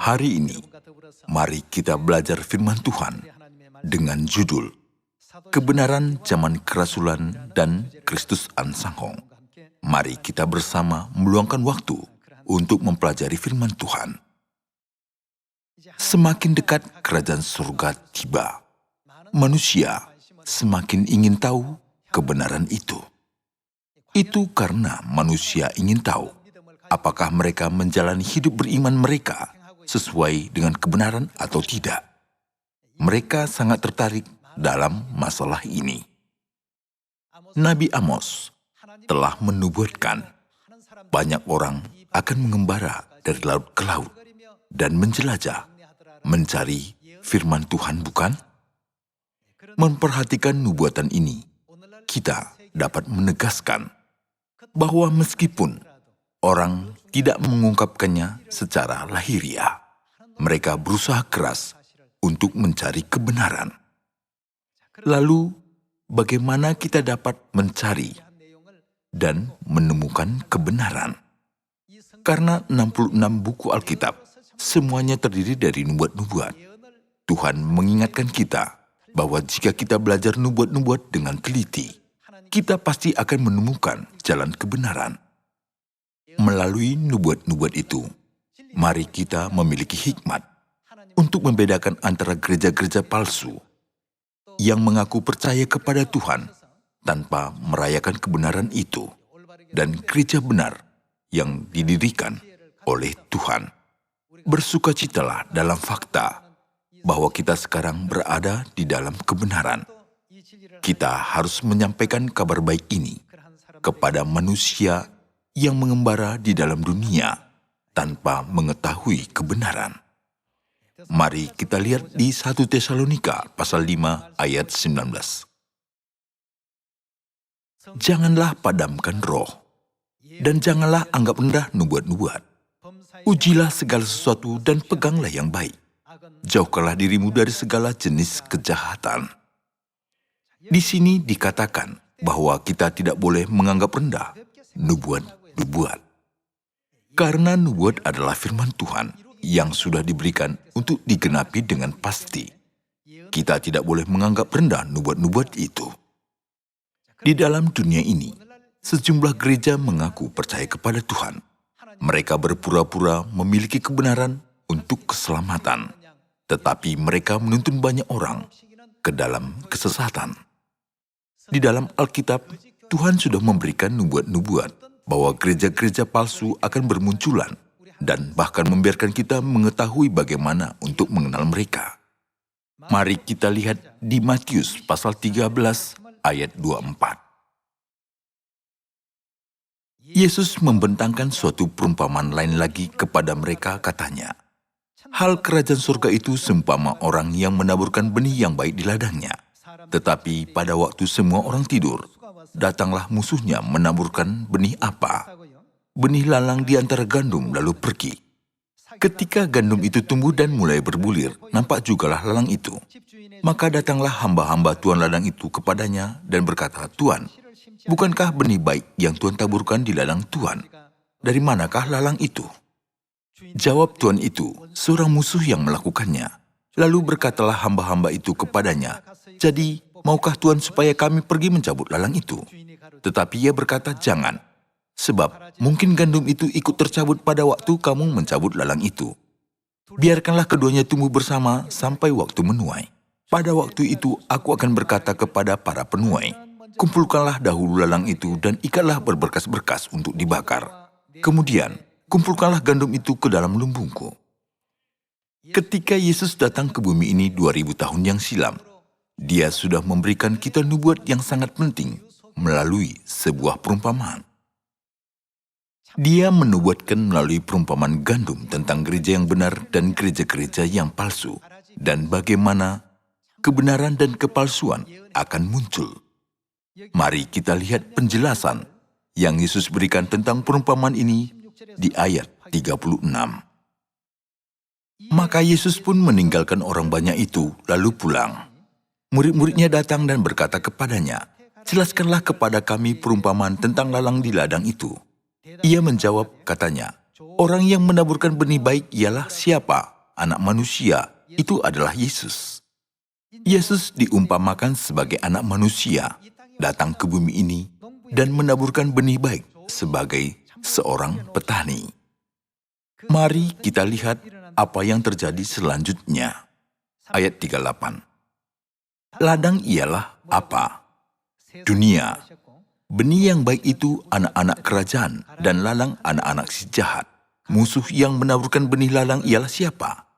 Hari ini, mari kita belajar firman Tuhan dengan judul Kebenaran Zaman Kerasulan dan Kristus Ansanghong. Mari kita bersama meluangkan waktu untuk mempelajari firman Tuhan. Semakin dekat kerajaan surga tiba, manusia semakin ingin tahu kebenaran itu. Itu karena manusia ingin tahu apakah mereka menjalani hidup beriman mereka sesuai dengan kebenaran atau tidak. Mereka sangat tertarik dalam masalah ini. Nabi Amos telah menubuatkan banyak orang akan mengembara dari laut ke laut dan menjelajah, mencari firman Tuhan, bukan? Memperhatikan nubuatan ini, kita dapat menegaskan bahwa meskipun orang tidak mengungkapkannya secara lahiriah, mereka berusaha keras untuk mencari kebenaran. Lalu, bagaimana kita dapat mencari dan menemukan kebenaran? Karena 66 buku Alkitab, semuanya terdiri dari nubuat-nubuat. Tuhan mengingatkan kita bahwa jika kita belajar nubuat-nubuat dengan teliti, kita pasti akan menemukan jalan kebenaran. Melalui nubuat-nubuat itu, mari kita memiliki hikmat untuk membedakan antara gereja-gereja palsu yang mengaku percaya kepada Tuhan tanpa merayakan kebenaran itu, dan gereja benar yang didirikan oleh Tuhan. Bersukacitalah dalam fakta bahwa kita sekarang berada di dalam kebenaran. Kita harus menyampaikan kabar baik ini kepada manusia yang mengembara di dalam dunia tanpa mengetahui kebenaran. Mari kita lihat di 1 Tesalonika pasal 5 ayat 19. Janganlah padamkan roh, dan janganlah anggap rendah nubuat-nubuat. Ujilah segala sesuatu dan peganglah yang baik. Jauhkanlah dirimu dari segala jenis kejahatan. Di sini dikatakan bahwa kita tidak boleh menganggap rendah nubuat-nubuat. Karena nubuat adalah firman Tuhan yang sudah diberikan untuk digenapi dengan pasti. Kita tidak boleh menganggap rendah nubuat-nubuat itu. Di dalam dunia ini, sejumlah gereja mengaku percaya kepada Tuhan. Mereka berpura-pura memiliki kebenaran untuk keselamatan, tetapi mereka menuntun banyak orang ke dalam kesesatan. Di dalam Alkitab, Tuhan sudah memberikan nubuat-nubuat bahwa gereja-gereja palsu akan bermunculan dan bahkan membiarkan kita mengetahui bagaimana untuk mengenal mereka. Mari kita lihat di Matius pasal 13 ayat 24. Yesus membentangkan suatu perumpamaan lain lagi kepada mereka, katanya, hal kerajaan surga itu seumpama orang yang menaburkan benih yang baik di ladangnya. Tetapi pada waktu semua orang tidur, datanglah musuhnya menaburkan benih apa? Benih lalang di antara gandum, lalu pergi. Ketika gandum itu tumbuh dan mulai berbulir, nampak jugalah lalang itu. Maka datanglah hamba-hamba tuan ladang itu kepadanya dan berkata, Tuan, bukankah benih baik yang Tuan taburkan di ladang Tuan? Dari manakah lalang itu? Jawab tuan itu, seorang musuh yang melakukannya. Lalu berkatalah hamba-hamba itu kepadanya, jadi, maukah Tuan supaya kami pergi mencabut lalang itu? Tetapi ia berkata, jangan. Sebab mungkin gandum itu ikut tercabut pada waktu kamu mencabut lalang itu. Biarkanlah keduanya tumbuh bersama sampai waktu menuai. Pada waktu itu aku akan berkata kepada para penuai, kumpulkanlah dahulu lalang itu dan ikatlah berberkas-berkas untuk dibakar. Kemudian, kumpulkanlah gandum itu ke dalam lumbungku. Ketika Yesus datang ke bumi ini 2000 tahun yang silam, Dia sudah memberikan kita nubuat yang sangat penting melalui sebuah perumpamaan. Dia menubuatkan melalui perumpamaan gandum tentang gereja yang benar dan gereja-gereja yang palsu, dan bagaimana kebenaran dan kepalsuan akan muncul. Mari kita lihat penjelasan yang Yesus berikan tentang perumpamaan ini di ayat 36. Maka Yesus pun meninggalkan orang banyak itu, lalu pulang. Murid-muridnya datang dan berkata kepadanya, jelaskanlah kepada kami perumpamaan tentang lalang di ladang itu. Ia menjawab, katanya, orang yang menaburkan benih baik ialah siapa? anak manusia itu adalah Yesus. Yesus diumpamakan sebagai anak manusia, datang ke bumi ini dan menaburkan benih baik sebagai seorang petani. Mari kita lihat apa yang terjadi selanjutnya. Ayat 38. Ladang ialah apa? Dunia. Benih yang baik itu anak-anak kerajaan dan lalang anak-anak si jahat. Musuh yang menaburkan benih lalang ialah siapa?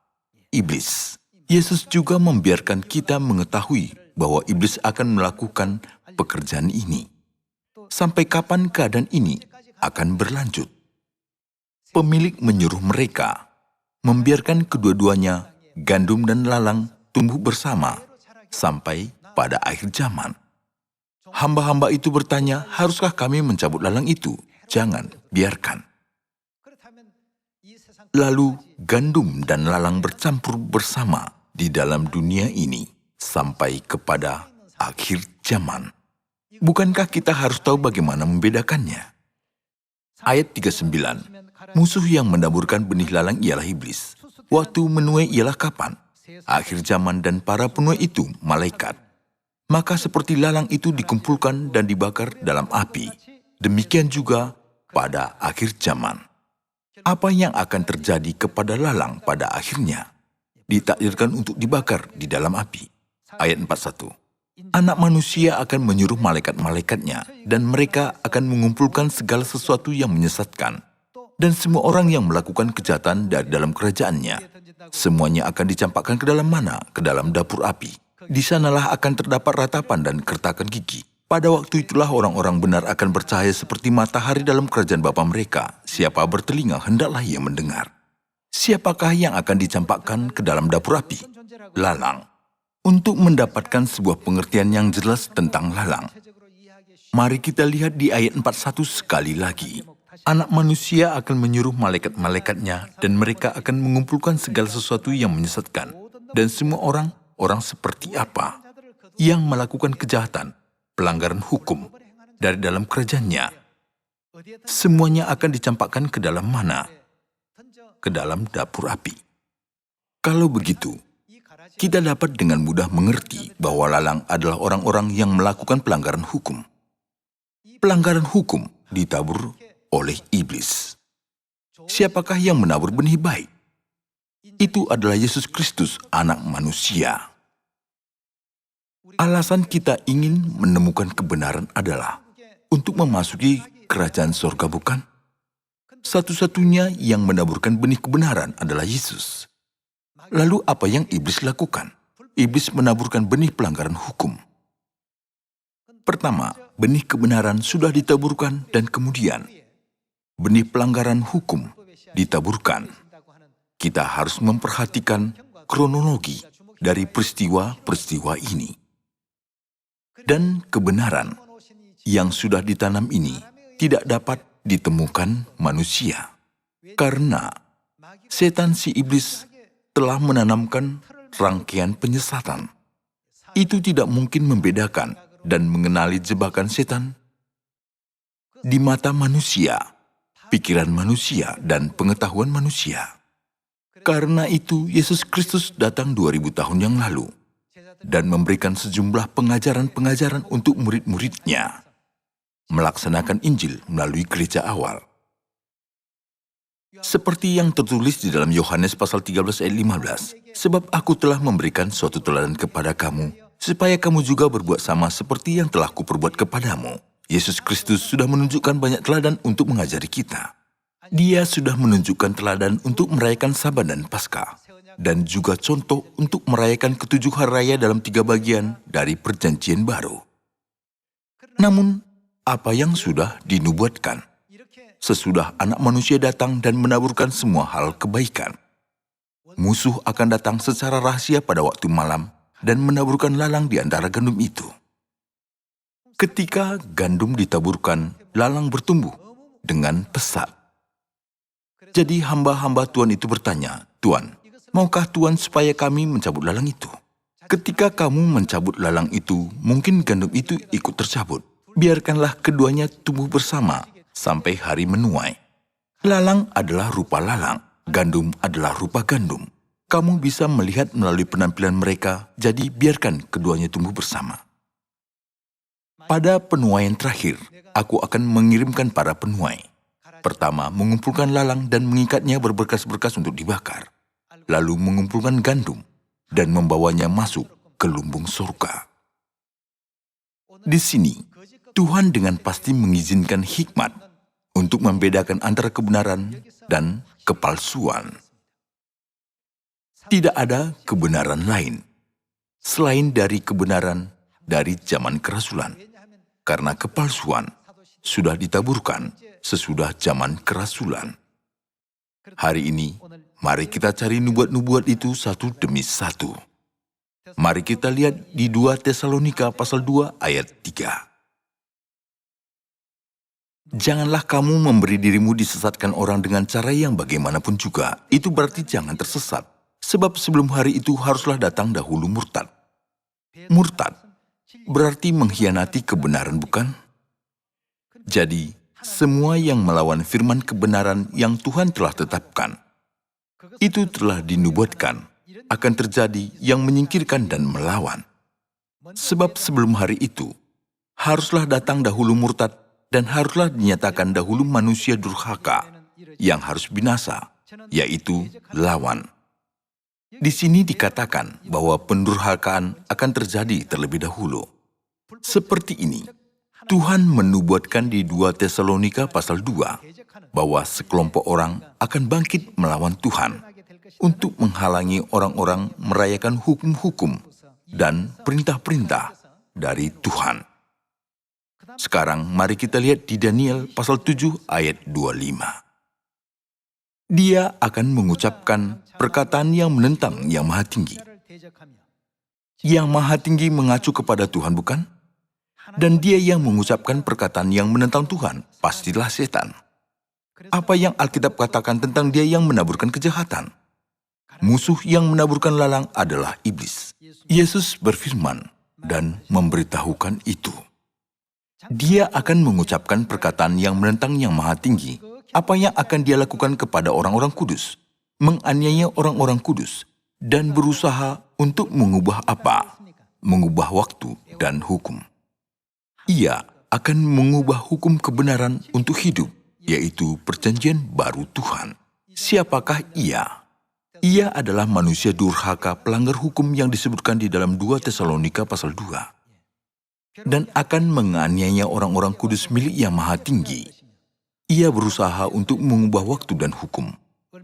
Iblis. Yesus juga membiarkan kita mengetahui bahwa iblis akan melakukan pekerjaan ini. Sampai kapan keadaan ini akan berlanjut? Pemilik menyuruh mereka membiarkan kedua-duanya, gandum dan lalang, tumbuh bersama sampai pada akhir zaman. Hamba-hamba itu bertanya, haruskah kami mencabut lalang itu? Jangan, biarkan. Lalu gandum dan lalang bercampur bersama di dalam dunia ini sampai kepada akhir zaman. Bukankah kita harus tahu bagaimana membedakannya? Ayat 39. Musuh yang menaburkan benih lalang ialah iblis. Waktu menuai ialah kapan? Akhir zaman dan para penuai itu malaikat. Maka seperti lalang itu dikumpulkan dan dibakar dalam api, demikian juga pada akhir zaman. Apa yang akan terjadi kepada lalang pada akhirnya? Ditakdirkan untuk dibakar di dalam api. Ayat 41. Anak manusia akan menyuruh malaikat-malaikatnya, dan mereka akan mengumpulkan segala sesuatu yang menyesatkan, dan semua orang yang melakukan kejahatan dari dalam kerajaannya. Semuanya akan dicampakkan ke dalam mana? Ke dalam dapur api. Di sanalah akan terdapat ratapan dan kertakan gigi. Pada waktu itulah orang-orang benar akan bercahaya seperti matahari dalam kerajaan Bapa mereka. Siapa bertelinga, hendaklah ia mendengar. Siapakah yang akan dicampakkan ke dalam dapur api? Lalang. Untuk mendapatkan sebuah pengertian yang jelas tentang lalang, mari kita lihat di ayat 41 sekali lagi. Anak manusia akan menyuruh malaikat-malaikatnya, dan mereka akan mengumpulkan segala sesuatu yang menyesatkan. Dan semua orang seperti apa? Yang melakukan kejahatan, pelanggaran hukum, dari dalam kerajaannya. Semuanya akan dicampakkan ke dalam mana? Ke dalam dapur api. Kalau begitu, kita dapat dengan mudah mengerti bahwa lalang adalah orang-orang yang melakukan pelanggaran hukum. Pelanggaran hukum ditabur oleh iblis. Siapakah yang menabur benih baik? Itu adalah Yesus Kristus, anak manusia. Alasan kita ingin menemukan kebenaran adalah untuk memasuki kerajaan sorga, bukan? Satu-satunya yang menaburkan benih kebenaran adalah Yesus. Lalu apa yang iblis lakukan? Iblis menaburkan benih pelanggaran hukum. Pertama, benih kebenaran sudah ditaburkan dan kemudian benih pelanggaran hukum ditaburkan. Kita harus memperhatikan kronologi dari peristiwa-peristiwa ini. Dan kebenaran yang sudah ditanam ini tidak dapat ditemukan manusia. Karena setan si iblis telah menanamkan rangkaian penyesatan. Itu tidak mungkin membedakan dan mengenali jebakan setan di mata manusia, pikiran manusia, dan pengetahuan manusia. Karena itu, Yesus Kristus datang 2000 tahun yang lalu dan memberikan sejumlah pengajaran-pengajaran untuk murid-muridnya melaksanakan Injil melalui gereja awal. Seperti yang tertulis di dalam Yohanes pasal 13 ayat 15, sebab aku telah memberikan suatu teladan kepada kamu, supaya kamu juga berbuat sama seperti yang telah kuperbuat kepadamu. Yesus Kristus sudah menunjukkan banyak teladan untuk mengajari kita. Dia sudah menunjukkan teladan untuk merayakan Sabat dan Paskah, dan juga contoh untuk merayakan ketujuh hari raya dalam 3 bagian dari Perjanjian Baru. Namun, apa yang sudah dinubuatkan? Sesudah anak manusia datang dan menaburkan semua hal kebaikan, musuh akan datang secara rahasia pada waktu malam dan menaburkan lalang di antara gandum itu. Ketika gandum ditaburkan, lalang bertumbuh dengan pesat. Jadi hamba-hamba Tuhan itu bertanya, "Tuan, maukah Tuan supaya kami mencabut lalang itu?" Ketika kamu mencabut lalang itu, mungkin gandum itu ikut tercabut. Biarkanlah keduanya tumbuh bersama sampai hari menuai. Lalang adalah rupa lalang, gandum adalah rupa gandum. Kamu bisa melihat melalui penampilan mereka, jadi biarkan keduanya tumbuh bersama. Pada penuaian terakhir, aku akan mengirimkan para penuai. Pertama, mengumpulkan lalang dan mengikatnya berberkas-berkas untuk dibakar. Lalu mengumpulkan gandum dan membawanya masuk ke lumbung surga. Di sini, Tuhan dengan pasti mengizinkan hikmat untuk membedakan antara kebenaran dan kepalsuan. Tidak ada kebenaran lain selain dari kebenaran dari zaman kerasulan, karena kepalsuan sudah ditaburkan sesudah zaman kerasulan. Hari ini, mari kita cari nubuat-nubuat itu satu demi satu. Mari kita lihat di 2 Tesalonika pasal 2 ayat 3. Janganlah kamu memberi dirimu disesatkan orang dengan cara yang bagaimanapun juga. Itu berarti jangan tersesat. Sebab sebelum hari itu haruslah datang dahulu murtad. Murtad berarti mengkhianati kebenaran, bukan? Jadi, semua yang melawan firman kebenaran yang Tuhan telah tetapkan, itu telah dinubuatkan akan terjadi yang menyingkirkan dan melawan. Sebab sebelum hari itu, haruslah datang dahulu murtad dan haruslah dinyatakan dahulu manusia durhaka yang harus binasa, yaitu lawan. Di sini dikatakan bahwa pendurhakaan akan terjadi terlebih dahulu. Seperti ini, Tuhan menubuatkan di 2 Tesalonika pasal 2 bahwa sekelompok orang akan bangkit melawan Tuhan untuk menghalangi orang-orang merayakan hukum-hukum dan perintah-perintah dari Tuhan. Sekarang mari kita lihat di Daniel pasal 7 ayat 25. Dia akan mengucapkan perkataan yang menentang Yang Maha Tinggi. Yang Maha Tinggi mengacu kepada Tuhan, bukan? Dan dia yang mengucapkan perkataan yang menentang Tuhan, pastilah setan. Apa yang Alkitab katakan tentang dia yang menaburkan kejahatan? Musuh yang menaburkan lalang adalah iblis. Yesus berfirman dan memberitahukan itu. Dia akan mengucapkan perkataan yang menentang Yang Maha Tinggi. Apa yang akan dia lakukan kepada orang-orang kudus? Menganiaya orang-orang kudus dan berusaha untuk mengubah apa? Mengubah waktu dan hukum. Ia akan mengubah hukum kebenaran untuk hidup, yaitu perjanjian baru Tuhan. Siapakah ia? Ia adalah manusia durhaka pelanggar hukum yang disebutkan di dalam 2 Tesalonika pasal 2. Dan akan menganiaya orang-orang kudus milik Yang Maha Tinggi. Ia berusaha untuk mengubah waktu dan hukum.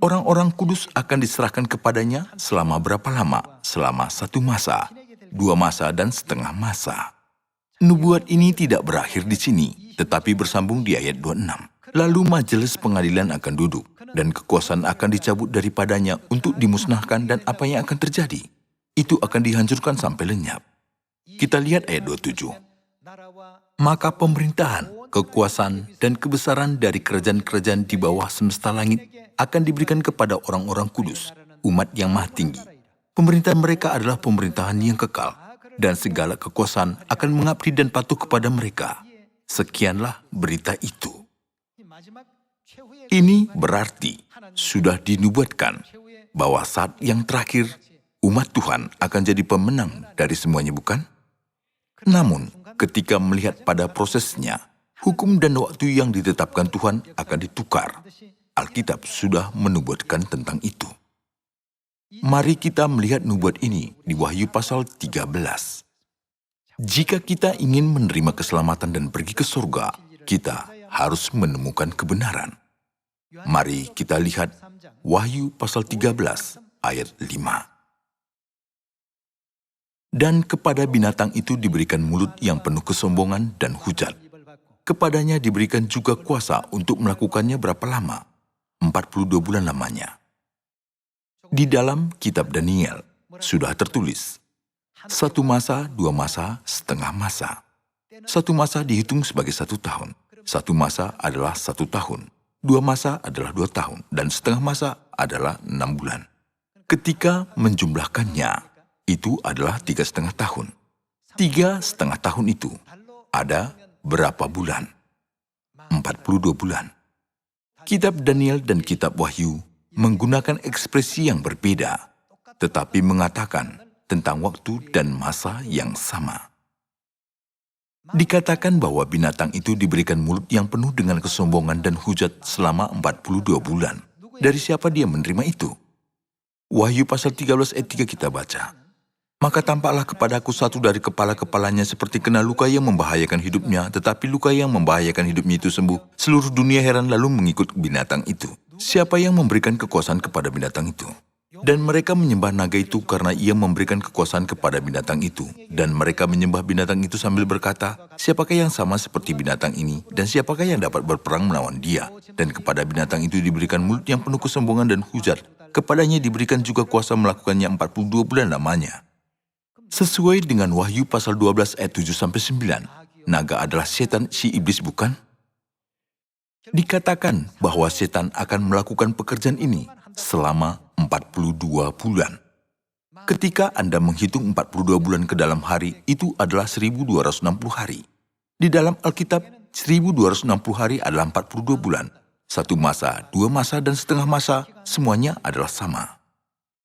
Orang-orang kudus akan diserahkan kepadanya selama berapa lama? Selama 1 masa, 2 masa, dan setengah masa. Nubuat ini tidak berakhir di sini, tetapi bersambung di ayat 26. Lalu majelis pengadilan akan duduk, dan kekuasaan akan dicabut daripadanya untuk dimusnahkan, dan apa yang akan terjadi? Itu akan dihancurkan sampai lenyap. Kita lihat ayat 27. Maka pemerintahan, kekuasaan, dan kebesaran dari kerajaan-kerajaan di bawah semesta langit akan diberikan kepada orang-orang kudus, umat Yang Maha Tinggi. Pemerintahan mereka adalah pemerintahan yang kekal, dan segala kekuasaan akan mengabdi dan patuh kepada mereka. Sekianlah berita itu. Ini berarti sudah dinubuatkan bahwa saat yang terakhir, umat Tuhan akan jadi pemenang dari semuanya, bukan? Namun, ketika melihat pada prosesnya, hukum dan waktu yang ditetapkan Tuhan akan ditukar. Alkitab sudah menubuatkan tentang itu. Mari kita melihat nubuat ini di Wahyu pasal 13. Jika kita ingin menerima keselamatan dan pergi ke surga, kita harus menemukan kebenaran. Mari kita lihat Wahyu pasal 13 ayat 5. Dan kepada binatang itu diberikan mulut yang penuh kesombongan dan hujat. Kepadanya diberikan juga kuasa untuk melakukannya berapa lama? 42 bulan lamanya. Di dalam kitab Daniel sudah tertulis, 1 masa, 2 masa, setengah masa. 1 masa dihitung sebagai 1 tahun. 1 masa adalah 1 tahun. 2 masa adalah 2 tahun. Dan setengah masa adalah 6 bulan. Ketika menjumlahkannya, itu adalah 3,5 tahun. 3,5 tahun itu ada berapa bulan? 42 bulan. Kitab Daniel dan kitab Wahyu menggunakan ekspresi yang berbeda. tetapi mengatakan tentang waktu dan masa yang sama. Dikatakan bahwa binatang itu diberikan mulut yang penuh dengan kesombongan dan hujat selama 42 bulan. Dari siapa dia menerima itu? Wahyu pasal 13 ayat 3 kita baca. Maka tampaklah kepadaku satu dari kepala-kepalanya seperti kena luka yang membahayakan hidupnya, tetapi luka yang membahayakan hidupnya itu sembuh. Seluruh dunia heran lalu mengikut binatang itu. Siapa yang memberikan kekuasaan kepada binatang itu? Dan mereka menyembah naga itu karena ia memberikan kekuasaan kepada binatang itu. Dan mereka menyembah binatang itu sambil berkata, siapakah yang sama seperti binatang ini? Dan siapakah yang dapat berperang melawan dia? Dan kepada binatang itu diberikan mulut yang penuh kesombongan dan hujat. Kepadanya diberikan juga kuasa melakukannya 42 bulan lamanya. Sesuai dengan Wahyu pasal 12 ayat 7-9, naga adalah setan si iblis bukan? Dikatakan bahwa setan akan melakukan pekerjaan ini selama 42 bulan. Ketika Anda menghitung 42 bulan ke dalam hari, itu adalah 1260 hari. Di dalam Alkitab, 1260 hari adalah 42 bulan. Satu masa, dua masa, dan setengah masa, semuanya adalah sama.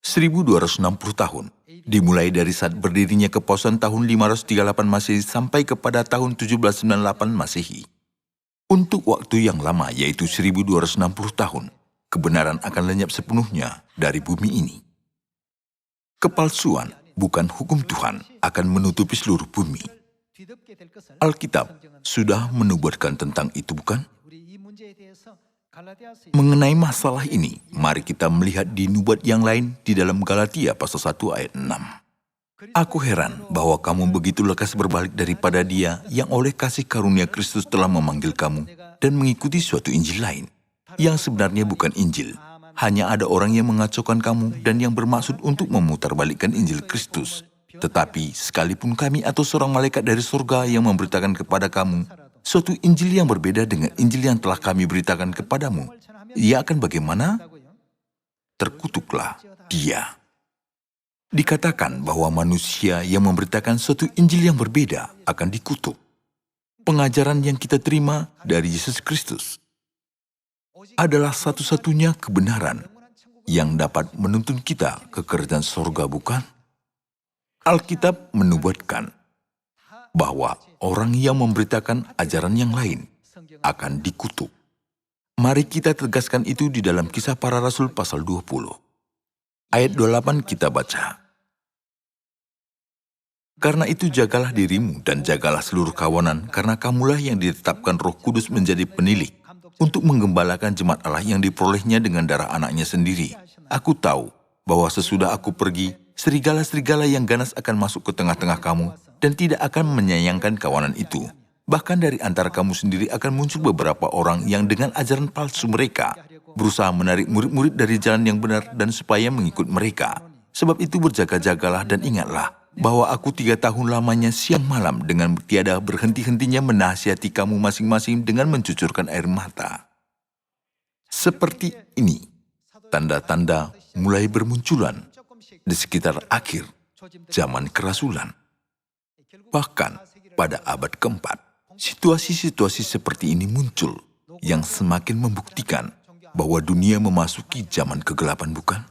1260 tahun, dimulai dari saat berdirinya keposan tahun 538 Masehi sampai kepada tahun 1798 Masehi. Untuk waktu yang lama, yaitu 1260 tahun, kebenaran akan lenyap sepenuhnya dari bumi ini. Kepalsuan, bukan hukum Tuhan, akan menutupi seluruh bumi. Alkitab sudah menubuatkan tentang itu, bukan? Mengenai masalah ini, mari kita melihat di nubuat yang lain di dalam Galatia pasal 1 ayat 6. Aku heran bahwa kamu begitu lekas berbalik daripada Dia yang oleh kasih karunia Kristus telah memanggil kamu dan mengikuti suatu Injil lain, yang sebenarnya bukan Injil. Hanya ada orang yang mengacaukan kamu dan yang bermaksud untuk memutarbalikkan Injil Kristus. Tetapi sekalipun kami atau seorang malaikat dari surga yang memberitakan kepada kamu suatu Injil yang berbeda dengan Injil yang telah kami beritakan kepadamu, ia akan bagaimana? Terkutuklah dia. Dikatakan bahwa manusia yang memberitakan suatu Injil yang berbeda akan dikutuk. Pengajaran yang kita terima dari Yesus Kristus adalah satu-satunya kebenaran yang dapat menuntun kita ke kerajaan sorga, bukan? Alkitab menubuatkan bahwa orang yang memberitakan ajaran yang lain akan dikutuk. Mari kita tegaskan itu di dalam Kisah Para Rasul pasal 20. Ayat 28 kita baca. Karena itu jagalah dirimu dan jagalah seluruh kawanan, karena kamulah yang ditetapkan Roh Kudus menjadi penilik, untuk menggembalakan jemaat Allah yang diperolehnya dengan darah anaknya sendiri. Aku tahu bahwa sesudah aku pergi, serigala-serigala yang ganas akan masuk ke tengah-tengah kamu, dan tidak akan menyayangkan kawanan itu. Bahkan dari antara kamu sendiri akan muncul beberapa orang yang dengan ajaran palsu mereka, berusaha menarik murid-murid dari jalan yang benar dan supaya mengikut mereka. Sebab itu berjaga-jagalah dan ingatlah, bahwa aku 3 tahun lamanya siang malam dengan tiada berhenti-hentinya menasihati kamu masing-masing dengan mencucurkan air mata. Seperti ini, tanda-tanda mulai bermunculan di sekitar akhir zaman kerasulan. Bahkan pada abad keempat, situasi-situasi seperti ini muncul yang semakin membuktikan bahwa dunia memasuki zaman kegelapan, bukan?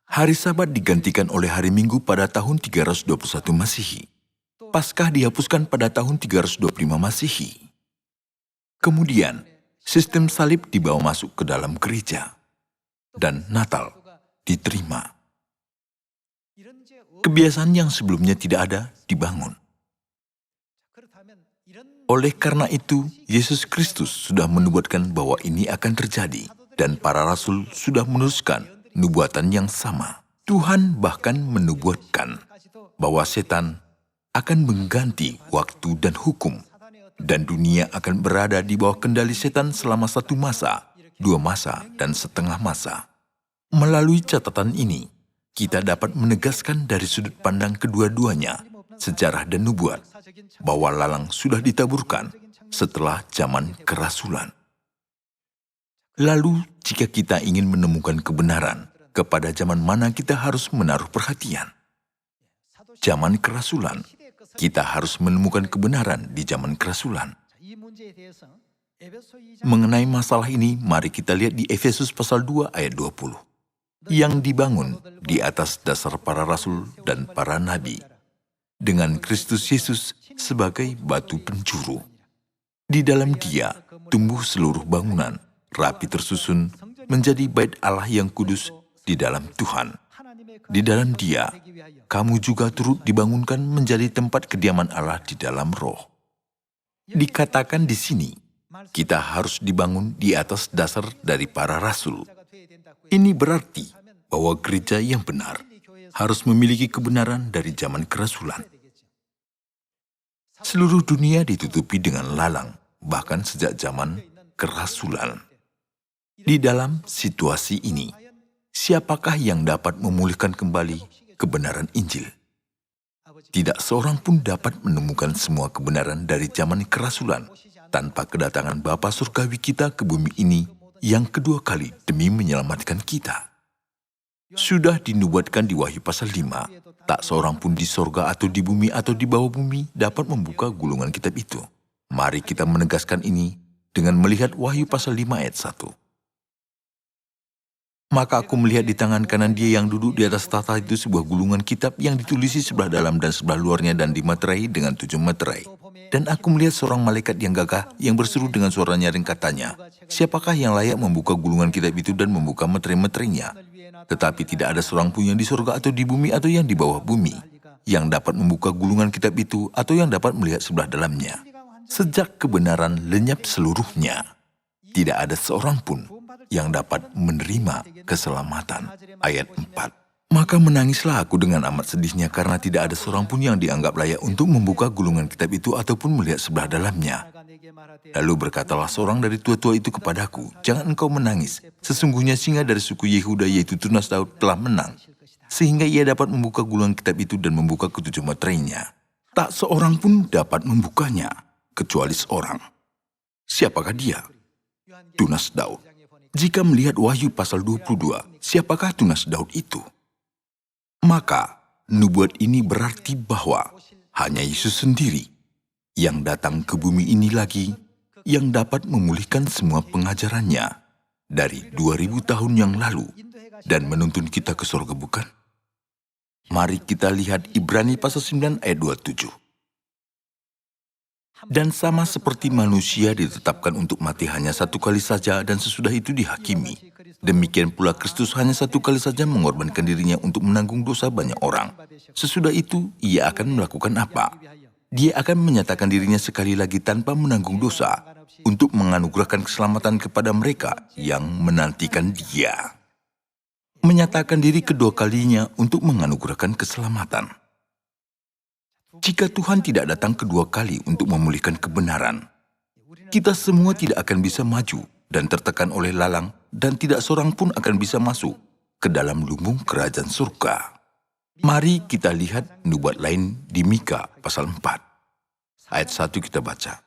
Hari Sabat digantikan oleh hari Minggu pada tahun 321 Masehi. Paskah dihapuskan pada tahun 325 Masehi. Kemudian, sistem salib dibawa masuk ke dalam gereja. Dan Natal diterima. Kebiasaan yang sebelumnya tidak ada dibangun. Oleh karena itu, Yesus Kristus sudah menubuatkan bahwa ini akan terjadi. Dan para rasul sudah meneruskan nubuatan yang sama. Tuhan bahkan menubuatkan bahwa setan akan mengganti waktu dan hukum, dan dunia akan berada di bawah kendali setan selama 1 masa, 2 masa, dan setengah masa. Melalui catatan ini, kita dapat menegaskan dari sudut pandang kedua-duanya, sejarah dan nubuat, bahwa lalang sudah ditaburkan setelah zaman kerasulan. Lalu, jika kita ingin menemukan kebenaran, kepada zaman mana kita harus menaruh perhatian? Zaman kerasulan. Kita harus menemukan kebenaran di zaman kerasulan. Mengenai masalah ini, mari kita lihat di Efesus pasal 2 ayat 20. yang dibangun di atas dasar para rasul dan para nabi, dengan Kristus Yesus sebagai batu penjuru. Di dalam Dia tumbuh seluruh bangunan, rapi tersusun menjadi bait Allah yang kudus di dalam Tuhan. Di dalam Dia, kamu juga turut dibangunkan menjadi tempat kediaman Allah di dalam Roh. Dikatakan di sini, kita harus dibangun di atas dasar dari para rasul. Ini berarti bahwa gereja yang benar harus memiliki kebenaran dari zaman kerasulan. Seluruh dunia ditutupi dengan lalang, bahkan sejak zaman kerasulan. Di dalam situasi ini, siapakah yang dapat memulihkan kembali kebenaran Injil? Tidak seorang pun dapat menemukan semua kebenaran dari zaman kerasulan tanpa kedatangan Bapa Surgawi kita ke bumi ini yang kedua kali demi menyelamatkan kita. Sudah dinubuatkan di Wahyu pasal 5, tak seorang pun di sorga atau di bumi atau di bawah bumi dapat membuka gulungan kitab itu. Mari kita menegaskan ini dengan melihat Wahyu pasal 5 ayat 1. Maka aku melihat di tangan kanan Dia yang duduk di atas tahta itu sebuah gulungan kitab yang ditulisi sebelah dalam dan sebelah luarnya dan dimeterai dengan 7 meterai. Dan aku melihat seorang malaikat yang gagah yang berseru dengan suara nyaring katanya, siapakah yang layak membuka gulungan kitab itu dan membuka meterai-meterainya? Tetapi tidak ada seorang pun yang di surga atau di bumi atau yang di bawah bumi yang dapat membuka gulungan kitab itu atau yang dapat melihat sebelah dalamnya. Sejak kebenaran lenyap seluruhnya, tidak ada seorang pun yang dapat menerima keselamatan. Ayat 4. Maka menangislah aku dengan amat sedihnya karena tidak ada seorang pun yang dianggap layak untuk membuka gulungan kitab itu ataupun melihat sebelah dalamnya. Lalu berkatalah seorang dari tua-tua itu kepadaku, jangan engkau menangis. Sesungguhnya singa dari suku Yehuda yaitu Tunas Daud telah menang, sehingga ia dapat membuka gulungan kitab itu dan membuka ketujuh meterainya. Tak seorang pun dapat membukanya, kecuali seorang. Siapakah dia? Tunas Daud. Jika melihat Wahyu pasal 22, siapakah Tunas Daud itu? Maka, nubuat ini berarti bahwa hanya Yesus sendiri yang datang ke bumi ini lagi, yang dapat memulihkan semua pengajarannya dari 2000 tahun yang lalu dan menuntun kita ke surga, bukan? Mari kita lihat Ibrani pasal 9 ayat 27. Dan sama seperti manusia ditetapkan untuk mati hanya satu kali saja dan sesudah itu dihakimi, demikian pula Kristus hanya satu kali saja mengorbankan dirinya untuk menanggung dosa banyak orang. Sesudah itu, ia akan melakukan apa? Dia akan menyatakan dirinya sekali lagi tanpa menanggung dosa untuk menganugerahkan keselamatan kepada mereka yang menantikan Dia. Menyatakan diri kedua kalinya untuk menganugerahkan keselamatan. Jika Tuhan tidak datang kedua kali untuk memulihkan kebenaran, kita semua tidak akan bisa maju dan tertekan oleh lalang dan tidak seorang pun akan bisa masuk ke dalam lumbung kerajaan surga. Mari kita lihat nubuat lain di Mika pasal 4. Ayat 1 kita baca.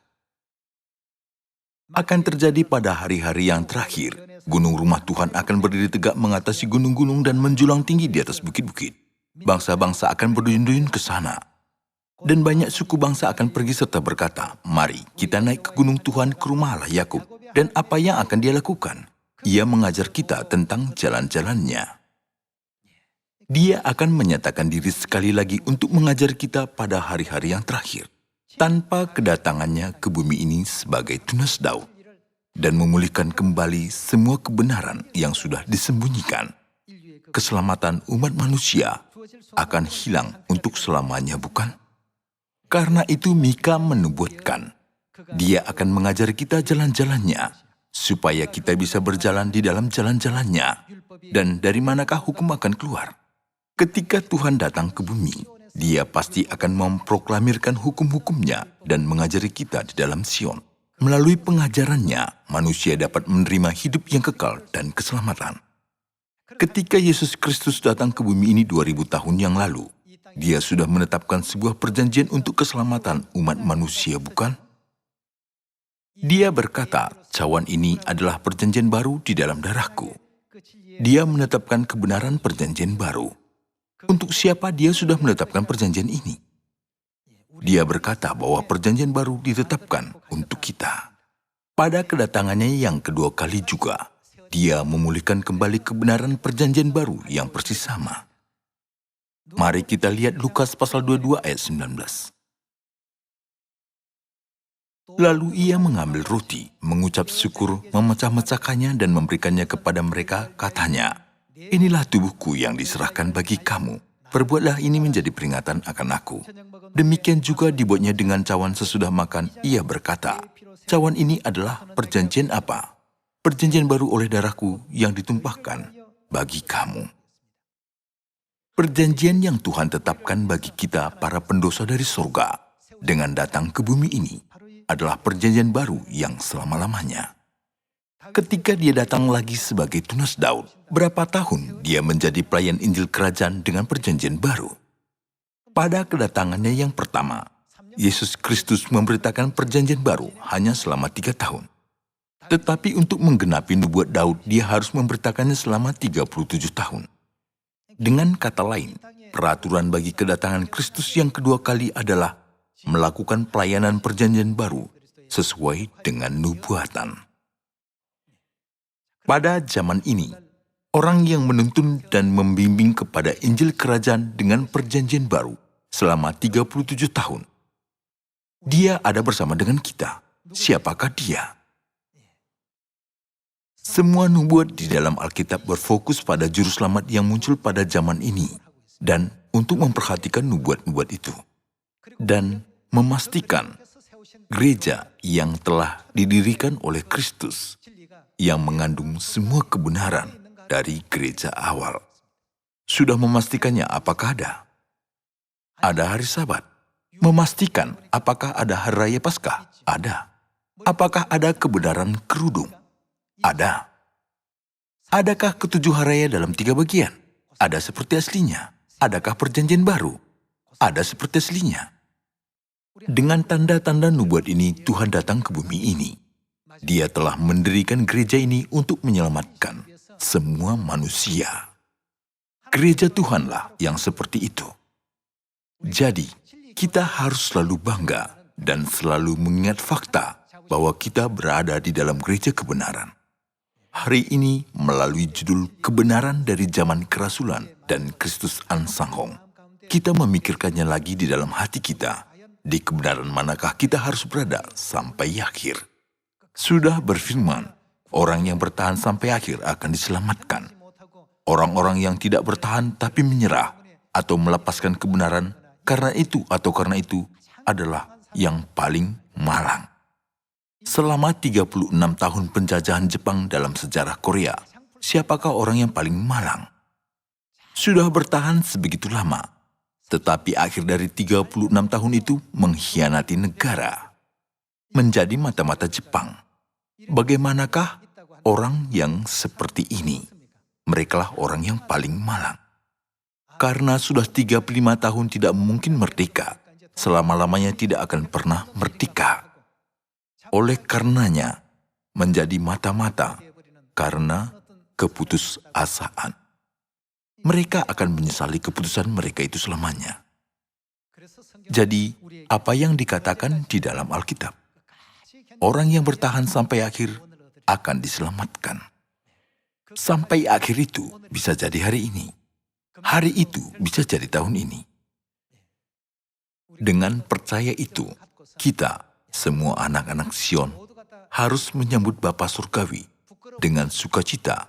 Akan terjadi pada hari-hari yang terakhir, gunung rumah Tuhan akan berdiri tegak mengatasi gunung-gunung dan menjulang tinggi di atas bukit-bukit. Bangsa-bangsa akan berduyun-duyun ke sana. Dan banyak suku bangsa akan pergi serta berkata, mari kita naik ke gunung Tuhan, ke rumah Allah Yakub. Dan apa yang akan Dia lakukan? Ia mengajar kita tentang jalan-jalannya. Dia akan menyatakan diri sekali lagi untuk mengajar kita pada hari-hari yang terakhir. Tanpa kedatangannya ke bumi ini sebagai Tunas Daud. Dan memulihkan kembali semua kebenaran yang sudah disembunyikan. Keselamatan umat manusia akan hilang untuk selamanya, bukan? Karena itu Mika menubuatkan, Dia akan mengajar kita jalan-jalannya, supaya kita bisa berjalan di dalam jalan-jalannya. Dan dari manakah hukum akan keluar? Ketika Tuhan datang ke bumi, Dia pasti akan memproklamirkan hukum-hukumnya dan mengajari kita di dalam Sion. Melalui pengajarannya, manusia dapat menerima hidup yang kekal dan keselamatan. Ketika Yesus Kristus datang ke bumi ini 2000 tahun yang lalu, Dia sudah menetapkan sebuah perjanjian untuk keselamatan umat manusia, bukan? Dia berkata, cawan ini adalah perjanjian baru di dalam darahku. Dia menetapkan kebenaran perjanjian baru. Untuk siapa Dia sudah menetapkan perjanjian ini? Dia berkata bahwa perjanjian baru ditetapkan untuk kita. Pada kedatangannya yang kedua kali juga, Dia memulihkan kembali kebenaran perjanjian baru yang persis sama. Mari kita lihat Lukas pasal 22 ayat 19. Lalu ia mengambil roti, mengucap syukur, memecah-mecahkannya dan memberikannya kepada mereka, katanya, "Inilah tubuhku yang diserahkan bagi kamu. Perbuatlah ini menjadi peringatan akan aku." Demikian juga dibuatnya dengan cawan sesudah makan. Ia berkata, "Cawan ini adalah perjanjian apa? Perjanjian baru oleh darahku yang ditumpahkan bagi kamu." Perjanjian yang Tuhan tetapkan bagi kita para pendosa dari surga dengan datang ke bumi ini adalah perjanjian baru yang selama-lamanya. Ketika dia datang lagi sebagai tunas Daud, berapa tahun dia menjadi pelayan Injil Kerajaan dengan perjanjian baru? Pada kedatangannya yang pertama, Yesus Kristus memberitakan perjanjian baru hanya selama 3 tahun. Tetapi untuk menggenapi nubuat Daud, dia harus memberitakannya selama 37 tahun. Dengan kata lain, peraturan bagi kedatangan Kristus yang kedua kali adalah melakukan pelayanan perjanjian baru sesuai dengan nubuatan. Pada zaman ini, orang yang menuntun dan membimbing kepada Injil Kerajaan dengan perjanjian baru selama 37 tahun. Dia ada bersama dengan kita. Siapakah dia? Semua nubuat di dalam Alkitab berfokus pada juru selamat yang muncul pada zaman ini dan untuk memperhatikan nubuat-nubuat itu dan memastikan gereja yang telah didirikan oleh Kristus yang mengandung semua kebenaran dari gereja awal. Sudah memastikannya apakah ada? Ada hari Sabat. Memastikan apakah ada hari raya Paskah? Ada. Apakah ada kebenaran kerudung? Ada. Adakah ketujuh hari raya dalam 3 bagian? Ada seperti aslinya. Adakah perjanjian baru? Ada seperti aslinya. Dengan tanda-tanda nubuat ini, Tuhan datang ke bumi ini. Dia telah mendirikan gereja ini untuk menyelamatkan semua manusia. Gereja Tuhanlah yang seperti itu. Jadi, kita harus selalu bangga dan selalu mengingat fakta bahwa kita berada di dalam gereja kebenaran. Hari ini, melalui judul Kebenaran dari Zaman Kerasulan dan Kristus Ansanghong, kita memikirkannya lagi di dalam hati kita. Di kebenaran manakah kita harus berada sampai akhir? Sudah berfirman, orang yang bertahan sampai akhir akan diselamatkan. Orang-orang yang tidak bertahan tapi menyerah atau melepaskan kebenaran karena itu adalah yang paling malang. Selama 36 tahun penjajahan Jepang dalam sejarah Korea, siapakah orang yang paling malang? Sudah bertahan sebegitu lama, tetapi akhir dari 36 tahun itu mengkhianati negara. Menjadi mata-mata Jepang. Bagaimanakah orang yang seperti ini? Merekalah orang yang paling malang. Karena sudah 35 tahun tidak mungkin merdeka, selama-lamanya tidak akan pernah merdeka. Oleh karenanya, menjadi mata-mata karena keputusasaan. Mereka akan menyesali keputusan mereka itu selamanya. Jadi, apa yang dikatakan di dalam Alkitab? Orang yang bertahan sampai akhir akan diselamatkan. Sampai akhir itu bisa jadi hari ini. Hari itu bisa jadi tahun ini. Dengan percaya itu, kita, semua anak-anak Sion, harus menyambut Bapa Surgawi dengan sukacita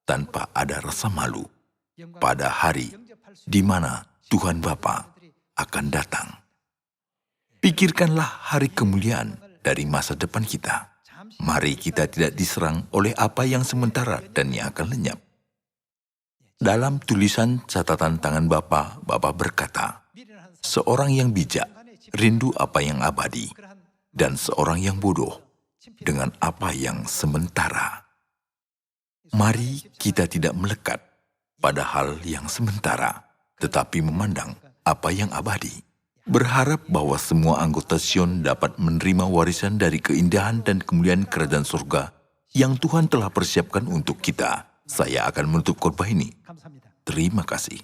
tanpa ada rasa malu pada hari di mana Tuhan Bapa akan datang. Pikirkanlah hari kemuliaan dari masa depan kita. Mari kita tidak diserang oleh apa yang sementara dan yang akan lenyap. Dalam tulisan catatan tangan Bapa berkata, seorang yang bijak rindu apa yang abadi, dan seorang yang bodoh dengan apa yang sementara. Mari kita tidak melekat pada hal yang sementara, tetapi memandang apa yang abadi. Berharap bahwa semua anggota Sion dapat menerima warisan dari keindahan dan kemuliaan kerajaan surga yang Tuhan telah persiapkan untuk kita. Saya akan menutup khotbah ini. Terima kasih.